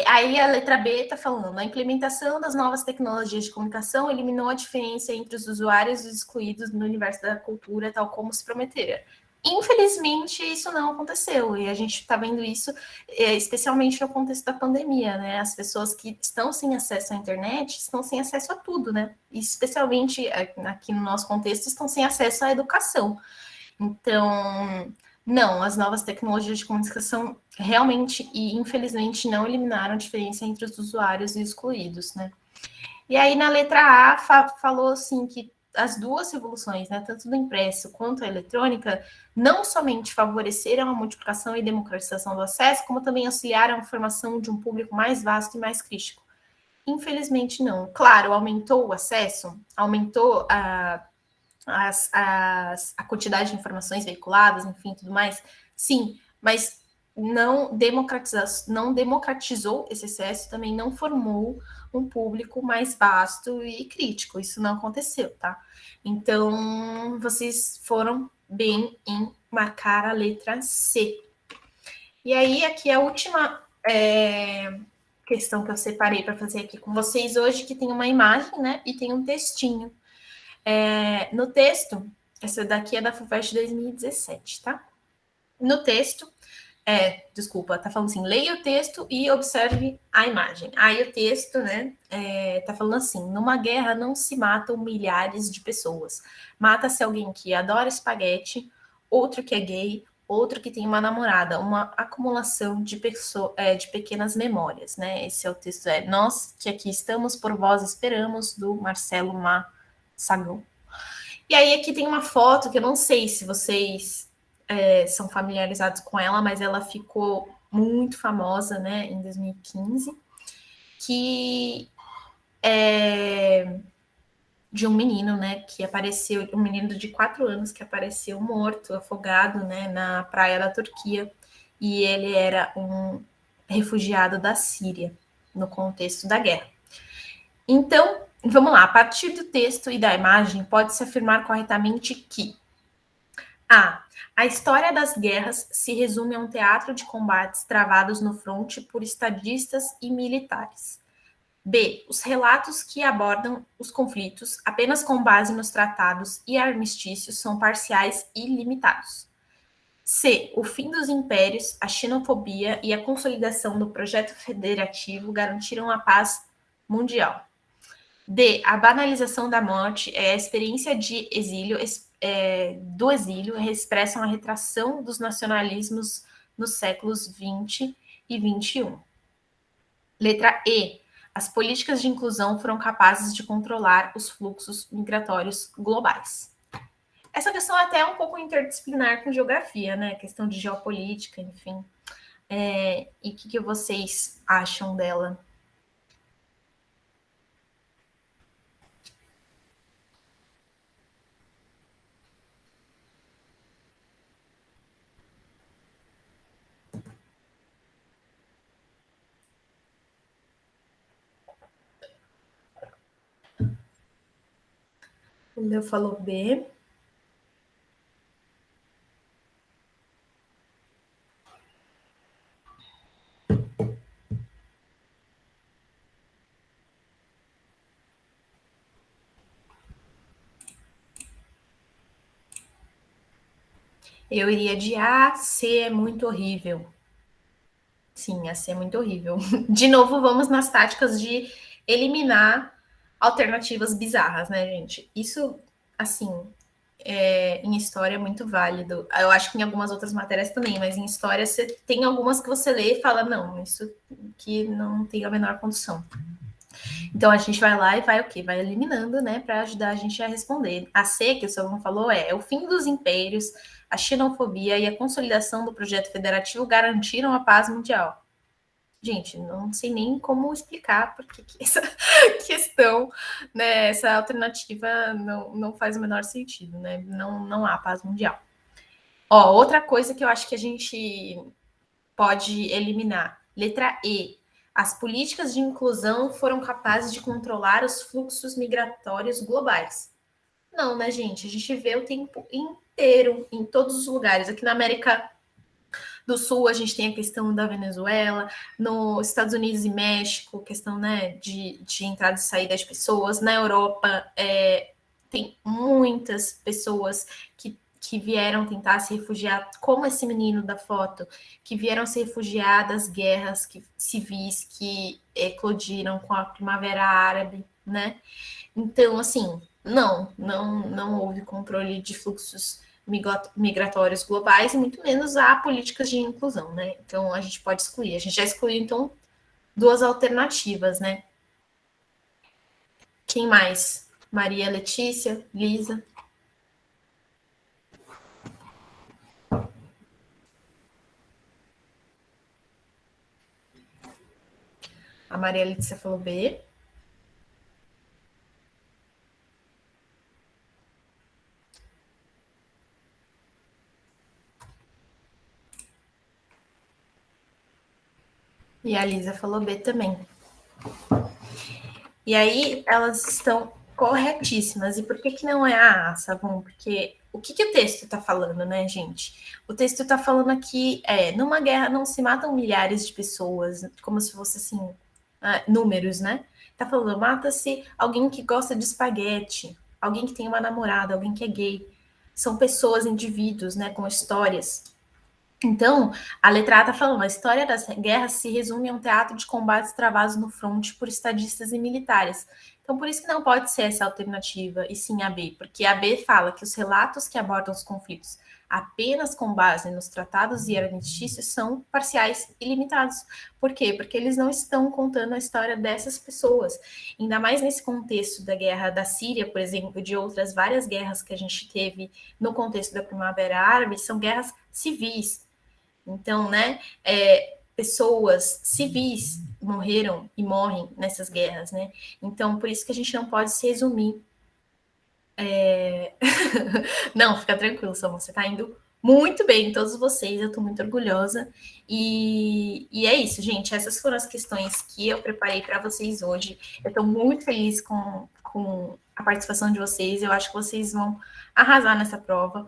Aí a letra B está falando, a implementação das novas tecnologias de comunicação eliminou a diferença entre os usuários e os excluídos no universo da cultura, tal como se prometera. Infelizmente, isso não aconteceu, e a gente está vendo isso especialmente no contexto da pandemia, né? As pessoas que estão sem acesso à internet estão sem acesso a tudo, né? E especialmente aqui no nosso contexto, estão sem acesso à educação. Então, não, as novas tecnologias de comunicação realmente e infelizmente não eliminaram a diferença entre os usuários e excluídos, né? E aí na letra A falou assim que as duas revoluções, né, tanto do impresso quanto a eletrônica, não somente favoreceram a multiplicação e democratização do acesso, como também auxiliaram a formação de um público mais vasto e mais crítico. Infelizmente não. Claro, aumentou o acesso, aumentou a quantidade de informações veiculadas, enfim, tudo mais, sim, mas não democratizou esse excesso, também não formou um público mais vasto e crítico. Isso não aconteceu, tá? Então, vocês foram bem em marcar a letra C. E aí, aqui a última questão que eu separei para fazer aqui com vocês hoje, que tem uma imagem, né, e tem um textinho. No texto, essa daqui é da FUVEST 2017, tá? No texto, desculpa, tá falando assim, leia o texto e observe a imagem. Aí o texto, né, tá falando assim, numa guerra não se matam milhares de pessoas. Mata-se alguém que adora espaguete, outro que é gay, outro que tem uma namorada, uma acumulação de pequenas memórias, né? Esse é o texto, nós que aqui estamos por vós esperamos, do Marcelo Sagão. E aí aqui tem uma foto que eu não sei se vocês são familiarizados com ela, mas ela ficou muito famosa, né, em 2015, que é de um menino, né, que apareceu, um menino de 4 anos que apareceu morto, afogado, né, na praia da Turquia, e ele era um refugiado da Síria, no contexto da guerra. Então, vamos lá, a partir do texto e da imagem, pode-se afirmar corretamente que a história das guerras se resume a um teatro de combates travados no fronte por estadistas e militares. B. Os relatos que abordam os conflitos apenas com base nos tratados e armistícios são parciais e limitados. C. O fim dos impérios, a xenofobia e a consolidação do projeto federativo garantiram a paz mundial. D, a banalização da morte é a experiência de exílio, do exílio, expressam a retração dos nacionalismos nos séculos 20 e 21. Letra E, as políticas de inclusão foram capazes de controlar os fluxos migratórios globais. Essa questão é até um pouco interdisciplinar com geografia, né? Questão de geopolítica, enfim. E o que vocês acham dela? O Leo falou B. Eu iria de A, C é muito horrível. Sim, a C é muito horrível. De novo, vamos nas táticas de eliminar alternativas bizarras, né, gente? Isso, assim, em história é muito válido. Eu acho que em algumas outras matérias também, mas em história você tem algumas que você lê e fala, não, isso que não tem a menor condição. Então a gente vai lá e vai o quê? Vai eliminando, né, para ajudar a gente a responder. A C, que o Salomão falou, é o fim dos impérios, a xenofobia e a consolidação do projeto federativo garantiram a paz mundial. Gente, não sei nem como explicar porque que essa questão, né, essa alternativa não faz o menor sentido, né? Não há paz mundial. Ó, outra coisa que eu acho que a gente pode eliminar. Letra E. As políticas de inclusão foram capazes de controlar os fluxos migratórios globais. Não, né, gente? A gente vê o tempo inteiro, em todos os lugares. Aqui na América do Sul, a gente tem a questão da Venezuela, nos Estados Unidos e México, questão, né, de entrada e saída das pessoas. Na Europa, tem muitas pessoas que vieram tentar se refugiar, como esse menino da foto, que vieram se refugiar das guerras civis que eclodiram com a Primavera Árabe, né? Então, assim, não houve controle de fluxos migratórios globais e muito menos há políticas de inclusão, né? Então, a gente pode excluir. A gente já excluiu, então, duas alternativas, né? Quem mais? Maria Letícia, Lisa. A Maria Letícia falou B. E a Lisa falou B também. E aí, elas estão corretíssimas. E por que não é a A, Savon? Porque o que o texto está falando, né, gente? O texto está falando aqui, numa guerra não se matam milhares de pessoas, como se fosse, assim, números, né? Tá falando, mata-se alguém que gosta de espaguete, alguém que tem uma namorada, alguém que é gay. São pessoas, indivíduos, né, com histórias. Então, a letra A está falando, a história das guerras se resume a um teatro de combates travados no fronte por estadistas e militares. Então, por isso que não pode ser essa alternativa, e sim a B, porque a B fala que os relatos que abordam os conflitos apenas com base nos tratados e armistícios são parciais e limitados. Por quê? Porque eles não estão contando a história dessas pessoas. Ainda mais nesse contexto da guerra da Síria, por exemplo, de outras várias guerras que a gente teve no contexto da Primavera Árabe, são guerras civis. Então, né, pessoas civis morreram e morrem nessas guerras, né? Então, por isso que a gente não pode se resumir. Não, fica tranquilo, Samuel, você está indo muito bem, todos vocês, eu estou muito orgulhosa. E é isso, gente, essas foram as questões que eu preparei para vocês hoje. Eu estou muito feliz com a participação de vocês, eu acho que vocês vão arrasar nessa prova.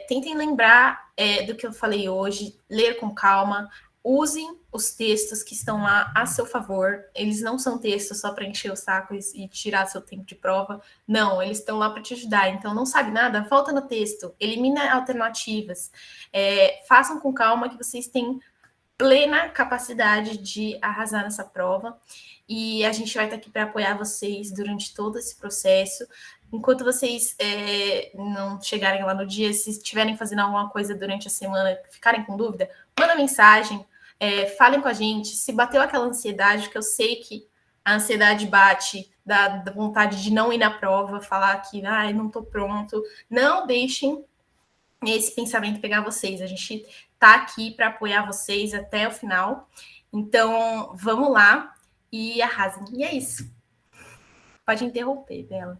Tentem lembrar do que eu falei hoje, ler com calma, usem os textos que estão lá a seu favor. Eles não são textos só para encher o saco e tirar seu tempo de prova. Não, eles estão lá para te ajudar. Então, não sabe nada? Volta no texto, elimina alternativas. Façam com calma que vocês têm plena capacidade de arrasar nessa prova. E a gente vai estar aqui para apoiar vocês durante todo esse processo. Enquanto vocês não chegarem lá no dia, se estiverem fazendo alguma coisa durante a semana, ficarem com dúvida, manda mensagem, falem com a gente. Se bateu aquela ansiedade, que eu sei que a ansiedade bate, da vontade de não ir na prova, falar que não estou pronto. Não deixem esse pensamento pegar vocês. A gente está aqui para apoiar vocês até o final. Então, vamos lá e arrasem. E é isso. Pode interromper, Bela.